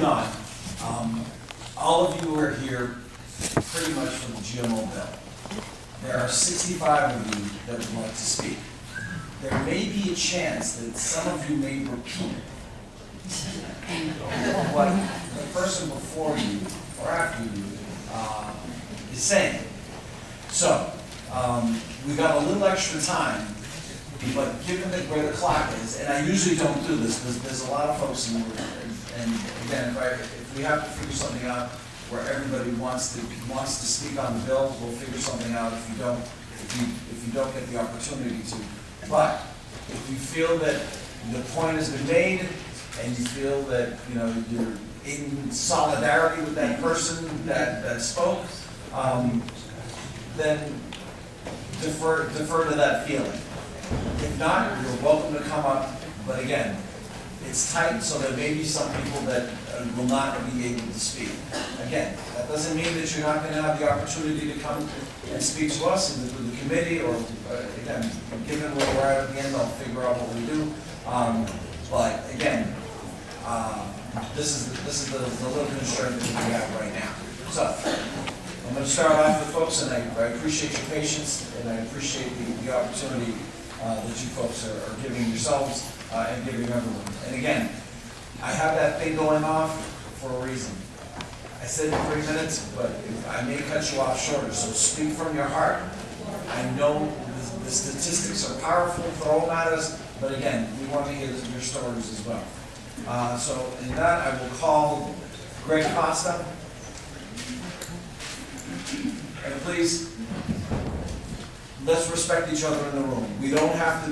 on, all of you are here pretty much for the GMO bill. There are 65 of you that would like to speak. There may be a chance that some of you may repeat what the person before you or after you is saying. So, we got a little extra time, but given that where the clock is, and I usually don't do this, because there's a lot of folks in the room, and again, if we have to figure something out where everybody wants to speak on the bill, we'll figure something out if you don't get the opportunity to. But if you feel that the point has been made, and you feel that you're in solidarity with that person that spoke, then defer to that feeling. If not, you're welcome to come up, but again, it's tight, so there may be some people that will not be able to speak. Again, that doesn't mean that you're not going to have the opportunity to come and speak to us and to the committee, or again, given where we're at the end, I'll figure out what we do. But again, this is the little constraint that we have right now. So I'm going to start off with folks, and I appreciate your patience, and I appreciate the opportunity that you folks are giving yourselves and giving everyone. And again, I have that thing going off for a reason. I said 3 minutes, but I may cut you off shorter, so speak from your heart. I know the statistics are powerful, throw them at us, but again, we want to hear your stories as well. So in that, I will call Greg Costa. And please, let's respect each other in the room. We don't have to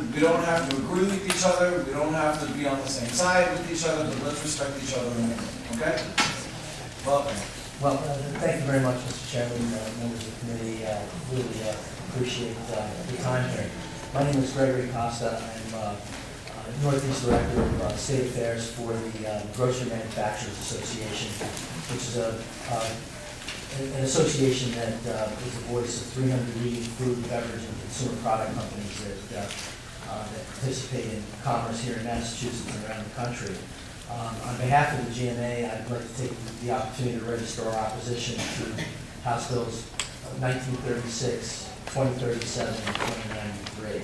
agree with each other. We don't have to be on the same side with each other, but let's respect each other in the room. Okay? Welcome. Well, thank you very much, Mr. Chairman, members of the committee. Really appreciate the time here. My name is Gregory Costa. I'm Northeast Director of State Affairs for the Grocery Manufacturers Association, which is an association that is the voice of 300 leading food, beverage, and consumer product companies that participate in commerce here in Massachusetts and around the country. On behalf of the GMA, I'd like to take the opportunity to register our opposition to House Bills 1936, 2037, and 2093.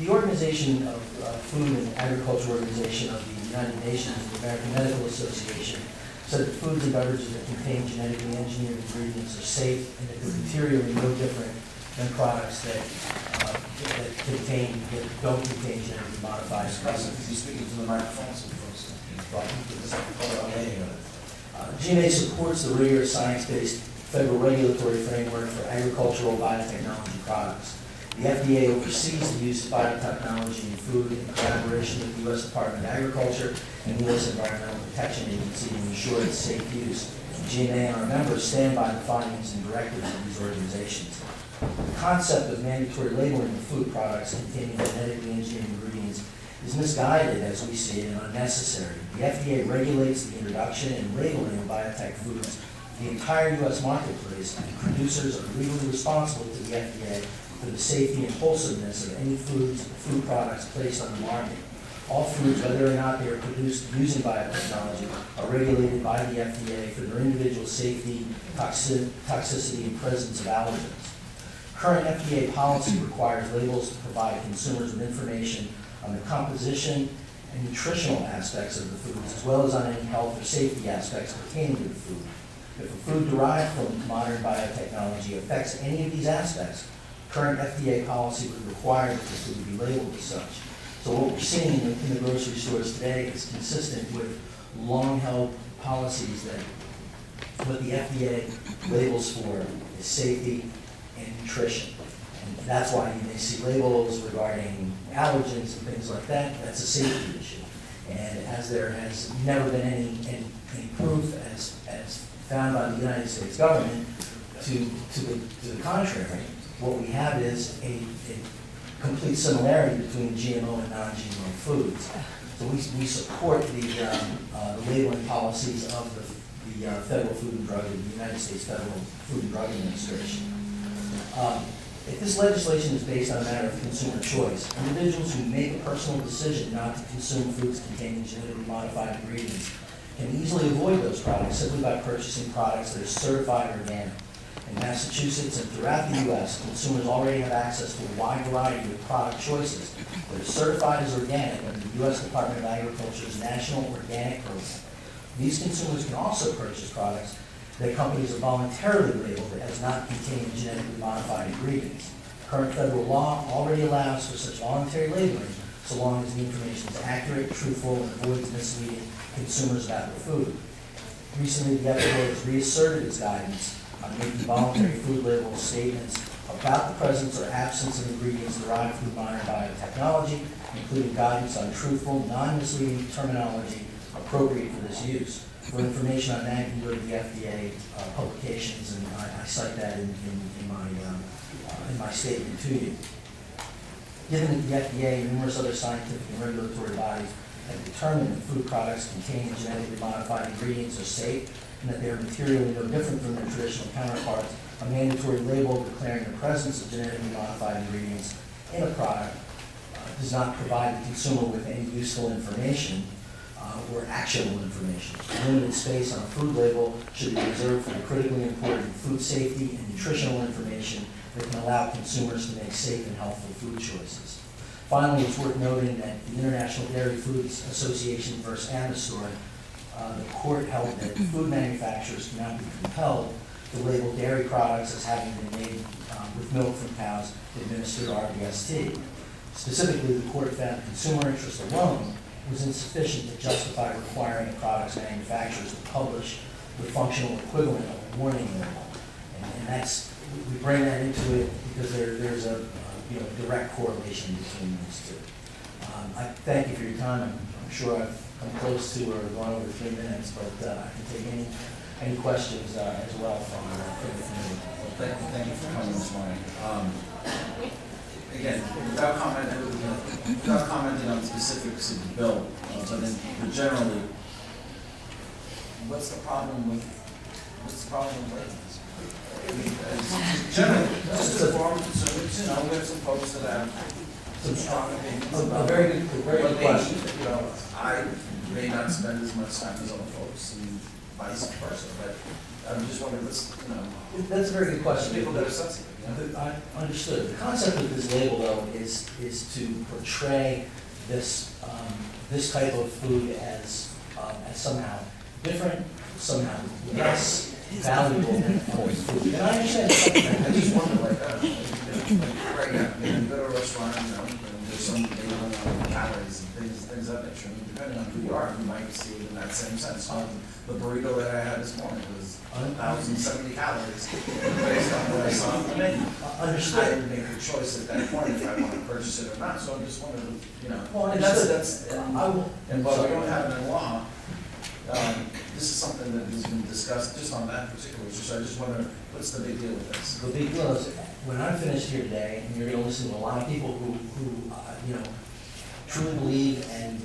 The Organization of Food and Agriculture Organization of the United Nations, the American Medical Association, said that foods and beverages that contain genetically engineered ingredients are safe and that they're materially no different than products that don't contain genetically modified ingredients. Could you speak into the microphone so folks GMA supports the rigorous science-based federal regulatory framework for agricultural biotechnology products. The FDA oversees the use of biotechnology in food in collaboration with the U.S. Department of Agriculture and the U.S. Environmental Protection Agency to ensure its safe use. GMA and our members stand by the findings and directives of these organizations. The concept of mandatory labeling of food products containing genetically engineered ingredients is misguided as we see it and unnecessary. The FDA regulates the introduction and labeling of biotech foods to the entire U.S. marketplace, and producers are legally responsible to the FDA for the safety and wholesomeness of any food products placed on the market. All foods, whether or not they are produced using biotechnology, are regulated by the FDA for their individual safety, toxicity, and presence of allergens. Current FDA policy requires labels to provide consumers with information on the composition and nutritional aspects of the foods, as well as on any health or safety aspects pertaining to the food. If a food derived from modern biotechnology affects any of these aspects, current FDA policy would require that the food be labeled as such. So what we're seeing in the grocery stores today is consistent with long-held policies that what the FDA labels for is safety and nutrition. And that's why you may see labels regarding allergens and things like that. That's a safety issue. And as there has never been any proof as found by the United States government to the contrary, what we have is a complete similarity between GMO and non-GMO foods. So we support the labeling policies of the Federal Food and Drug, the United States Federal Food and Drug Administration. If this legislation is based on a matter of consumer choice, individuals who make a personal decision not to consume foods containing genetically modified ingredients can easily avoid those products simply by purchasing products that are certified organic. In Massachusetts and throughout the U.S., consumers already have access to a wide variety of product choices that are certified as organic under the U.S. Department of Agriculture's National Organic Program. These consumers can also purchase products that companies have voluntarily labeled as not containing genetically modified ingredients. Current federal law already allows for such voluntary labeling so long as the information is accurate, truthful, and avoids misleading consumers about their food. Recently, the FDA has reasserted its guidance on making voluntary food label statements about the presence or absence of ingredients derived from modern biotechnology, including guidance on truthful, non-misleading terminology appropriate for this use. For information on that, you can go to the FDA publications, and I cite that in my statement to you. Given that the FDA and numerous other scientific and regulatory bodies have determined that food products containing genetically modified ingredients are safe and that they are materially no different from their traditional counterparts, a mandatory label declaring the presence of genetically modified ingredients in a product does not provide the consumer with any useful information or actionable information. Limited space on a food label should be reserved for the critically important food safety and nutritional information that can allow consumers to make safe and healthful food choices. Finally, it's worth noting that the International Dairy Foods Association versus Amestor, the court held that food manufacturers cannot be compelled to label dairy products as having been made with milk from cows administered RBST. Specifically, the court found consumer interest alone was insufficient to justify requiring products manufacturers to publish the functional equivalent of a warning label. And that's, we bring that into it because there's a direct correlation between these two. I thank you for your time. I'm sure I've come close to or gone over 3 minutes, but I can take any questions as well from the committee. Well, thank you for coming this morning. Again, without commenting on specifics of the bill, but generally, what's the problem with labels? I mean, generally, just to inform consumers, we have some folks that have some strong opinions. A very good question. I may not spend as much time as other folks, and vice versa, but I'm just wondering, That's a very good question. people that are sensitive. I understood. The concept of this label, though, is to portray this type of food as somehow different, somehow less valuable than other food. And I understand. I just wonder, right now, maybe you go to a restaurant, and there's some labeling on calories and things of that nature. I mean, depending on who you are, you might see it in that same sense. The burrito that I had this morning was 1,070 calories based on what I saw on the menu. Understood. I would make a choice at that point if I want to purchase it or not. So I'm just wondering, Well, and I will. and but we don't have it in law. This is something that has been discussed just on that particular issue. So I just wonder, what's the big deal with this? The big deal is, when I'm finished here today, and you're going to listen to a lot of people who truly believe and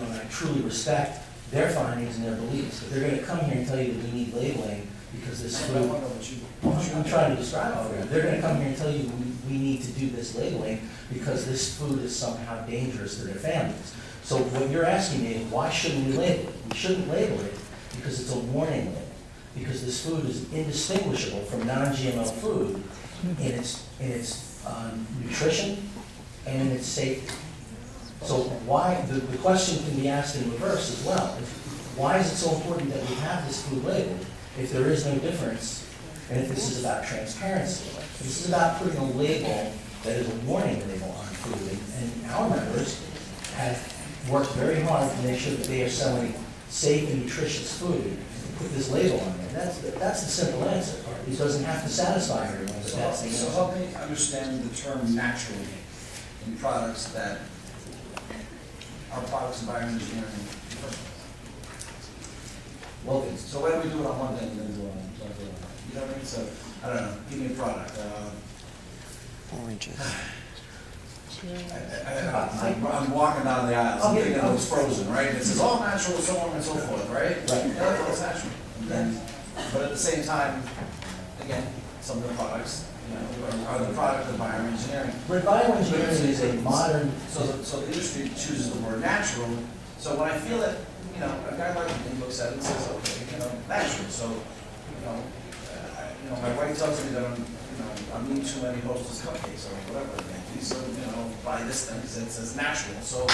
I truly respect their findings and their beliefs, but they're going to come here and tell you that we need labeling because this food. I'm trying to describe it for you. They're going to come here and tell you we need to do this labeling because this food is somehow dangerous to their families. So what you're asking me is, why shouldn't we label it? We shouldn't label it because it's a warning label. Because this food is indistinguishable from non-GMO food in its nutrition and in its safety. So why, the question can be asked in reverse as well. Why is it so important that we have this food labeled if there is no difference, and if this is about transparency? This is about putting a label that is a warning label on food, and our members have worked very hard to make sure that they are selling safe and nutritious food, and put this label on there. That's the simple answer. It doesn't have to satisfy everyone, but that's the answer. So help me understand the term naturally in products that are products of bioengineering. Well, So why do we do it on one thing and then do it on another? You know what I mean? So, I don't know, give me a product. Oranges. I'm walking down the aisle, I'm thinking it was frozen, right? It says all natural, so on and so forth, right? Right. Yeah, that's natural. And then, but at the same time, again, some of the products you know, are the product of bioengineering. But bioengineering is a modern, So the industry chooses the word natural, so when I feel that, you know, a guy like me looks at it and says, okay, you know, natural, so, you know, my wife tells me that I'm eating too many Hostess cupcakes or whatever it may be, so, you know, buy this thing, because it says natural, so.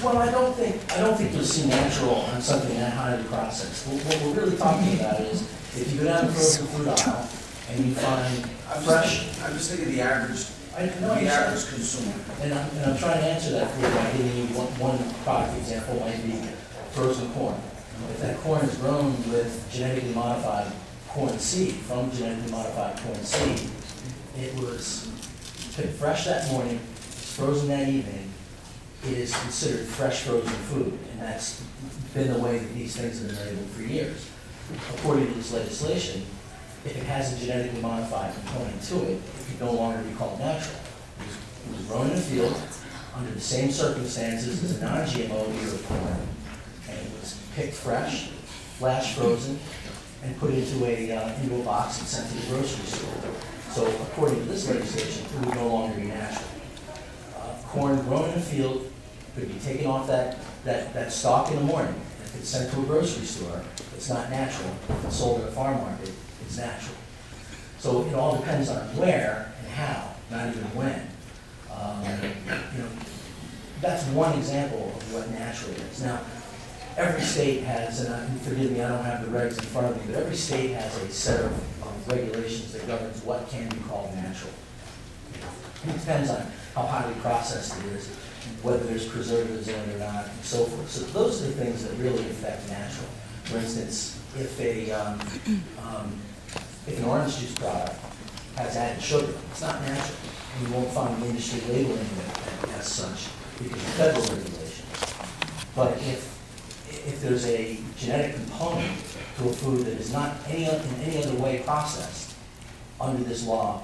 well, I don't think you'll see natural on something that highly processed. What we're really talking about is, if you go down the frozen food aisle and you find fresh. I'm just thinking the average, No, I the understand. average consumer. And I'm trying to answer that for you by giving you one product example, might be frozen corn. If that corn is grown with genetically modified corn seed, from genetically modified corn seed, it was picked fresh that morning, frozen that evening, it is considered fresh frozen food, and that's been the way that these things have been labeled for years. According to this legislation, if it has a genetically modified component to it, it could no longer be called natural. It was grown in a field under the same circumstances as a non-GMO ear of corn, and it was picked fresh, flash frozen, and put into a box and sent to the grocery store. So according to this legislation, it would no longer be natural. Corn grown in a field could be taken off that stalk in the morning, and if it's sent to a grocery store, it's not natural. If it's sold at a farm market, it's natural. So it all depends on where and how, not even when. You know, that's one example of what natural is. Now, every state has, and forgive me, I don't have the regs in front of me, but every state has a set of regulations that governs what can be called natural. It depends on how highly processed it is, whether there's preservatives in it or not, and so forth. So those are the things that really affect natural. For instance, if an orange juice product has added sugar, it's not natural. And you won't find the industry labeling it as such because of federal regulations. But if there's a genetic component to a food that is not in any other way processed, under this law,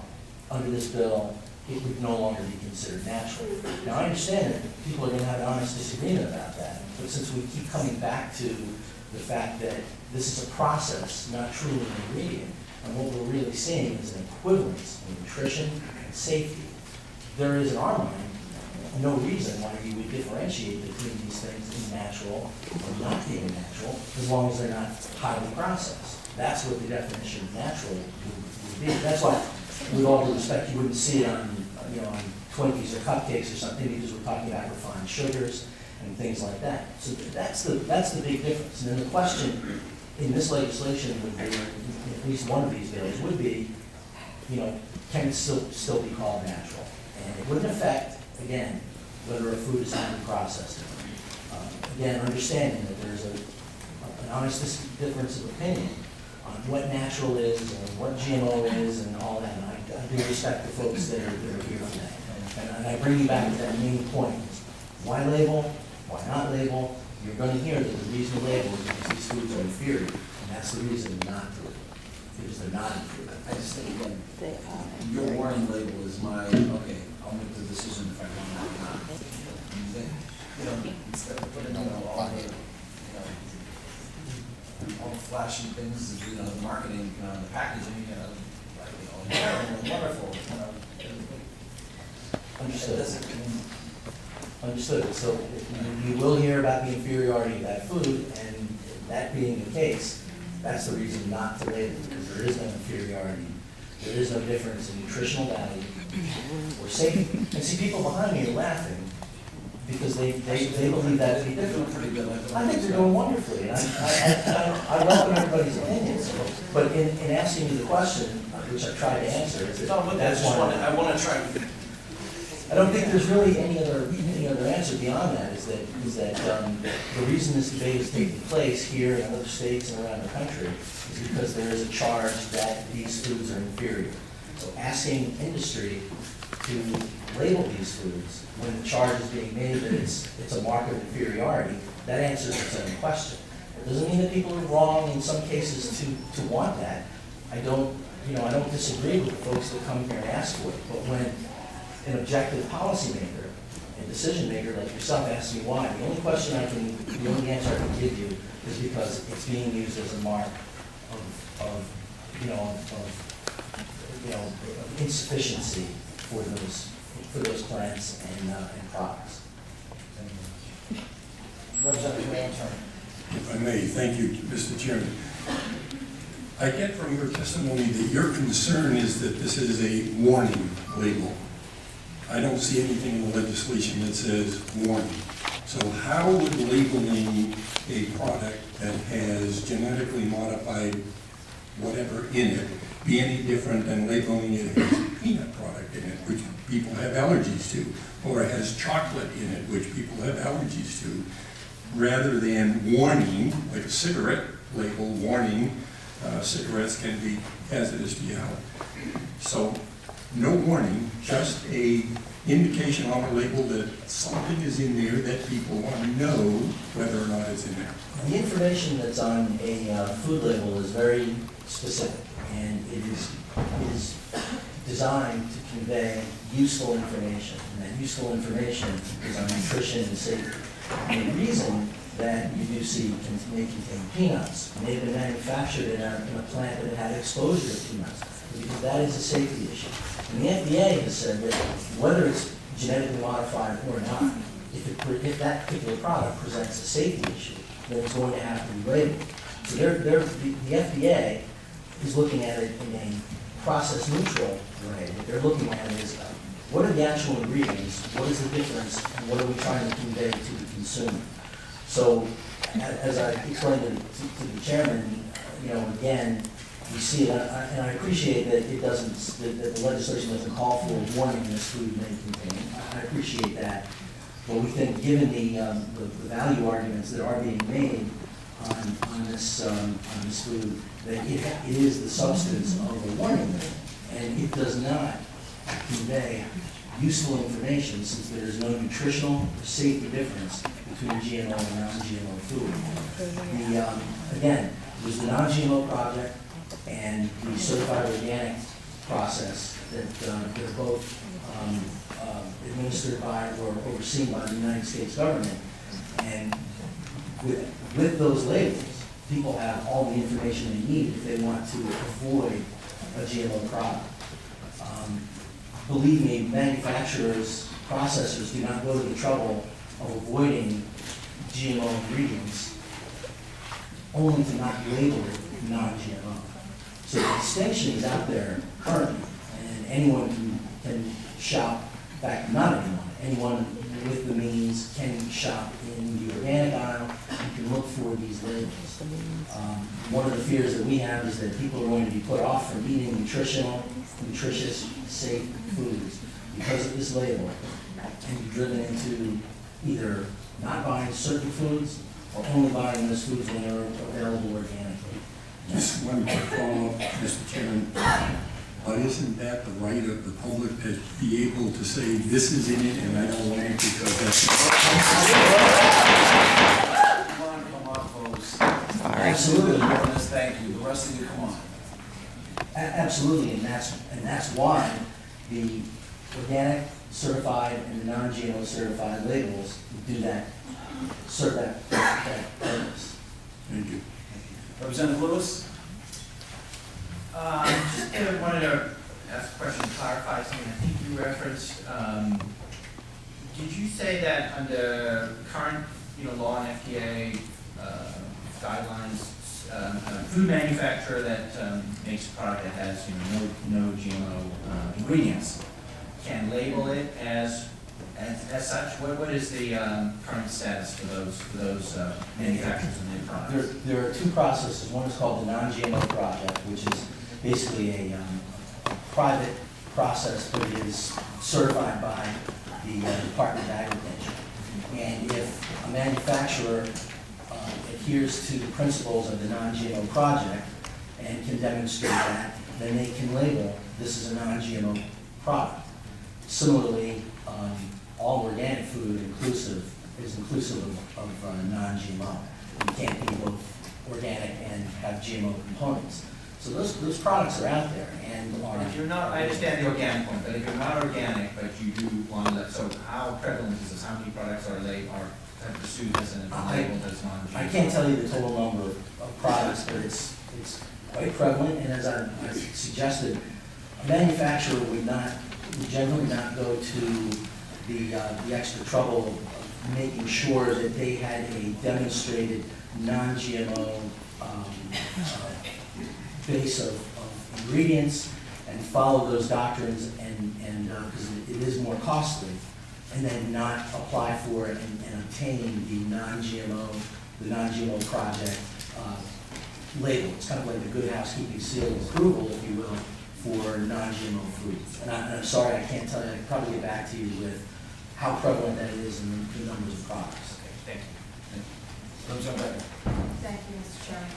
under this bill, it would no longer be considered natural. Now, I understand that people are going to have an honest disagreement about that, but since we keep coming back to the fact that this is a process, not truly an ingredient, and what we're really seeing is an equivalence in nutrition and safety, there is in our mind no reason why you would differentiate between these things in natural or not being natural, as long as they're not highly processed. That's what the definition of natural would be. That's why, with all due respect, you wouldn't see it on Twinkies or cupcakes or something, because we're talking about refined sugars and things like that. So that's the big difference. And then the question in this legislation would be, in at least one of these bills, would be, can it still be called natural? And it wouldn't affect, again, whether a food is highly processed. Again, understanding that there's an honest difference of opinion on what natural is and what GMO is and all that. And I do respect the folks that are here today. And I bring you back to that main point. Why label? Why not label? You're going to hear that the reason to label is because these foods are inferior. And that's the reason not to label, because they're not inferior. I just think, again, your warning label is my, okay, I'll make the decision if I want it or not. Instead of putting, all the flashy things, the marketing, the packaging, wonderful, Understood. It doesn't mean. Understood. So you will hear about the inferiority of that food, and that being the case, that's the reason not to label, because there is no inferiority. There is no difference in nutritional value or safety. And see, people behind me are laughing because they believe that to be different. I think they're doing wonderfully. And I welcome everybody's opinions. But in asking you the question, which I tried to answer, is that that's why I want to try. I don't think there's really any other answer beyond that. Is that the reason this debate is taking place here in other states and around the country is because there is a charge that these foods are inferior. So asking industry to label these foods when the charge is being made that it's a mark of inferiority, that answers its own question. It doesn't mean that people are wrong in some cases to want that. I don't disagree with the folks that come here and ask for it, but when an objective policymaker and decision maker like yourself asks me why, the only answer I can give you is because it's being used as a mark of of insufficiency for those plants and products. Representative Manson. If I may, thank you, Mr. Chairman. I get from your testimony that your concern is that this is a warning label. I don't see anything in the legislation that says warning. So how would labeling a product that has genetically modified whatever in it be any different than labeling it as a peanut product in it, which people have allergies to, or it has chocolate in it, which people have allergies to, rather than warning, like a cigarette label, warning cigarettes can be hazardous to your health. So no warning, just a indication on the label that something is in there that people want to know whether or not it's in there. The information that's on a food label is very specific, and it is designed to convey useful information, and that useful information is on nutrition and safety. And the reason that you do see may contain peanuts, may have been manufactured in a plant that had exposure to peanuts, because that is a safety issue. And the FDA has said that whether it's genetically modified or not, if that particular product presents a safety issue, then it's going to have to be labeled. So the FDA is looking at it in a process neutral way. What they're looking at is what are the actual ingredients, what is the difference, and what are we trying to convey to the consumer. So as I explained to the chairman, again, we see it, and I appreciate that it doesn't, that the legislation doesn't call for a warning this food may contain. I appreciate that. But we think, given the value arguments that are being made on this food, that it is the substance of a warning label, and it does not convey useful information, since there is no nutritional or safety difference between GMO and non-GMO food. Again, there's the non-GMO project and the certified organic process that are both administered by or overseen by the United States government. And with those labels, people have all the information they need if they want to avoid a GMO product. Believe me, manufacturers, processors do not go to the trouble of avoiding GMO ingredients only to not label it non-GMO. So the distinction is out there currently, and anyone can shop, in fact, not anyone with the means can shop in the organic aisle and can look for these labels. One of the fears that we have is that people are going to be put off from eating nutritious, safe foods because of this label, and be driven into either not buying certain foods or only buying those foods when they're available organically. Just one quick follow-up, Mr. Chairman. But isn't that the right of the public to be able to say, this is in it and I don't want it because that's... Come on, come on, folks. Sorry. Absolutely. Thank you. The rest of you, come on. Absolutely, and that's why the organic certified and the non-GMO certified labels do that, serve that purpose. Thank you. Representative Lewis? Just wanted to ask a question, clarify something. I think you referenced, did you say that under current, law and FDA guidelines, a food manufacturer that makes a product that has, no GMO ingredients can label it as such? What is the current status for those manufacturers and their products? There are two processes. One is called the non-GMO project, which is basically a private process, but it is certified by the Department of Agriculture. And if a manufacturer adheres to the principles of the non-GMO project and can demonstrate that, then they can label this is a non-GMO product. Similarly, all organic food is inclusive of non-GMO. You can't be both organic and have GMO components. So those products are out there and are... If you're not, I understand the organic point, but if you're not organic, but you do want to, so how prevalent is this? How many products are pursued as an labeled as non-GMO? I can't tell you the total number of products, but it's quite prevalent, and as I suggested a manufacturer would generally not go to the extra trouble of making sure that they had a demonstrated non-GMO base of ingredients and follow those doctrines and because it is more costly, and then not apply for it and obtain the non-GMO project label. It's kind of like the good housekeeping seal of approval, if you will, for non-GMO foods. And I'm sorry, I can't tell you, I can probably get back to you with how prevalent that is in the numbers of products. Okay, thank you. Let's jump back. Thank you, Mr. Chairman.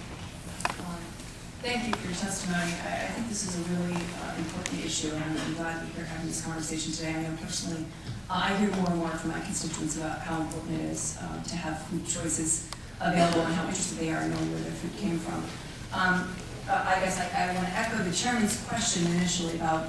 Thank you for your testimony. I think this is a really important issue, and I'm glad that you're having this conversation today. I know personally, I hear more and more from my constituents about how important it is to have food choices available and how interested they are in knowing where their food came from. I guess I want to echo the chairman's question initially about,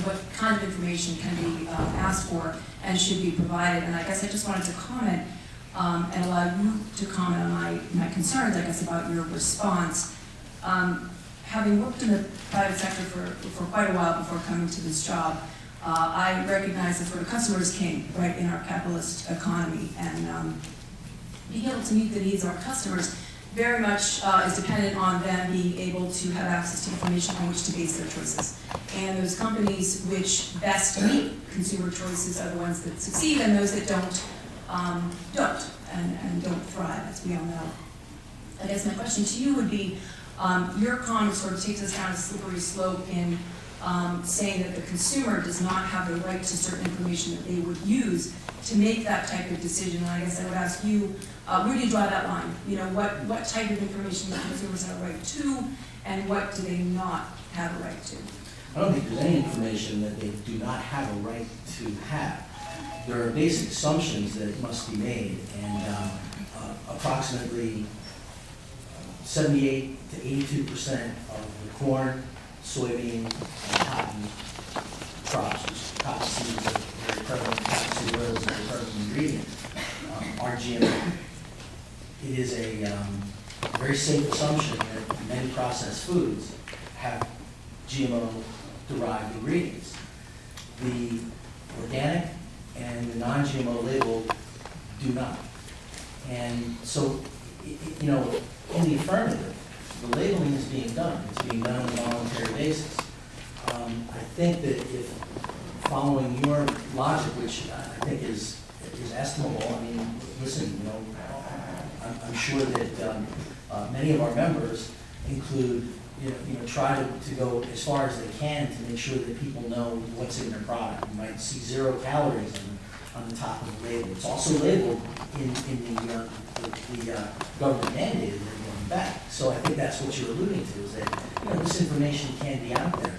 what kind of information can be asked for and should be provided. And I guess I just wanted to comment and allow you to comment on my concerns, I guess, about your response. Having worked in the private sector for quite a while before coming to this job, I recognize that's where the customers came, right, in our capitalist economy. And being able to meet the needs of our customers very much is dependent on them being able to have access to information on which to base their choices. And those companies which best meet consumer choices are the ones that succeed, and those that don't and don't thrive, as we all know. I guess my question to you would be, your comment sort of takes us down a slippery slope in saying that the consumer does not have the right to certain information that they would use to make that type of decision. And I guess I would ask you, where do you draw that line? What type of information do consumers have a right to, and what do they not have a right to? I don't think there's any information that they do not have a right to have. There are basic assumptions that must be made, and approximately 78 to 82% of the corn, soybean, and cotton crops, which cottonseed is a very prevalent, cottonseed oil is a very prevalent ingredient, are GMO. It is a very safe assumption that many processed foods have GMO-derived ingredients. The organic and the non-GMO label do not. And so, in the affirmative, the labeling is being done. It's being done on a voluntary basis. I think that if following your logic, which I think is estimable, I mean, listen, I'm sure that many of our members include, try to go as far as they can to make sure that people know what's in their product. You might see 0 calories on the top of the label. It's also labeled in the government mandated that going back. So I think that's what you're alluding to, is that this information can be out there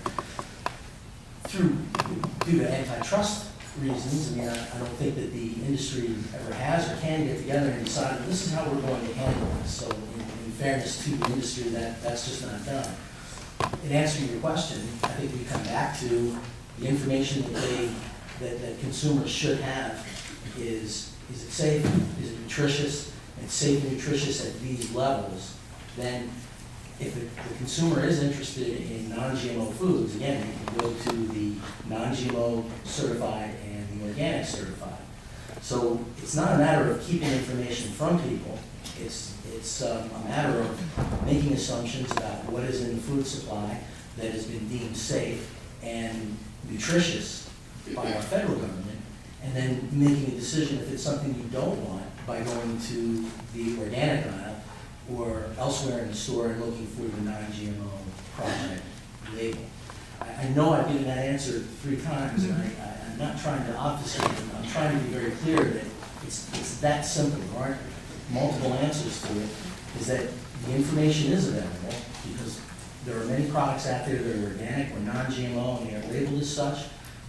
due to antitrust reasons. I mean, I don't think that the industry ever has or can get together and decide, well, this is how we're going to handle this. So in fairness to the industry, that's just not done. In answering your question, I think we come back to the information that consumers should have is it safe, is it nutritious, and safe and nutritious at these levels. Then if the consumer is interested in non-GMO foods, again, you can go to the non-GMO certified and the organic certified. So it's not a matter of keeping information from people. It's a matter of making assumptions about what is in the food supply that has been deemed safe and nutritious by our federal government, and then making a decision if it's something you don't want by going to the organic aisle or elsewhere in the store and looking for the non-GMO project label. I know I've given that answer 3 times, and I'm not trying to obfuscate it. I'm trying to be very clear that it's that simple. There aren't multiple answers to it, is that the information is available because there are many products out there that are organic or non-GMO and they are labeled as such.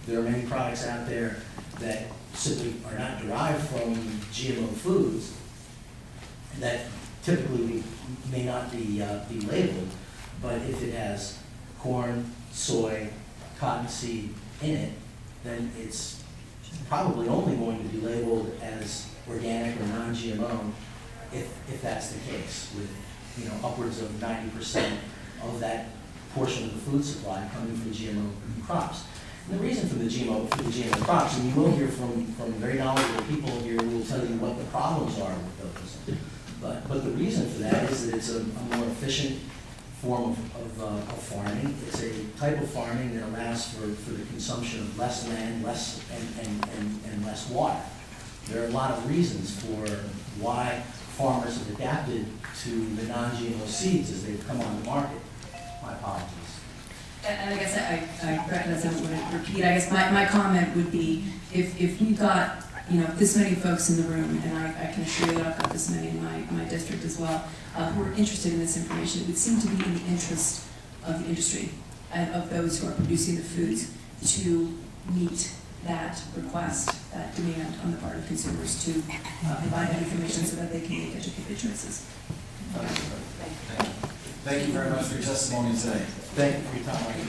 There are many products out there that simply are not derived from GMO foods that typically may not be labeled, but if it has corn, soy, cottonseed in it, then it's probably only going to be labeled as organic or non-GMO if that's the case, with upwards of 90% of that portion of the food supply coming from GMO crops. And the reason for the GMO crops, and you will hear from very knowledgeable people here who will tell you what the problems are with those. But the reason for that is that it's a more efficient form of farming. It's a type of farming that allows for the consumption of less land, and less water. There are a lot of reasons for why farmers have adapted to the non-GMO seeds as they've come on the market. My apologies. And I guess I recognize I don't want to repeat. I guess my comment would be, if we've got, this many folks in the room, and I can assure you that I've got this many in my district as well, who are interested in this information, it would seem to be in the interest of the industry and of those who are producing the foods to meet that request, that demand on the part of consumers to provide that information so that they can make educated choices. Thank you very much for your testimony today. Thank you for your time.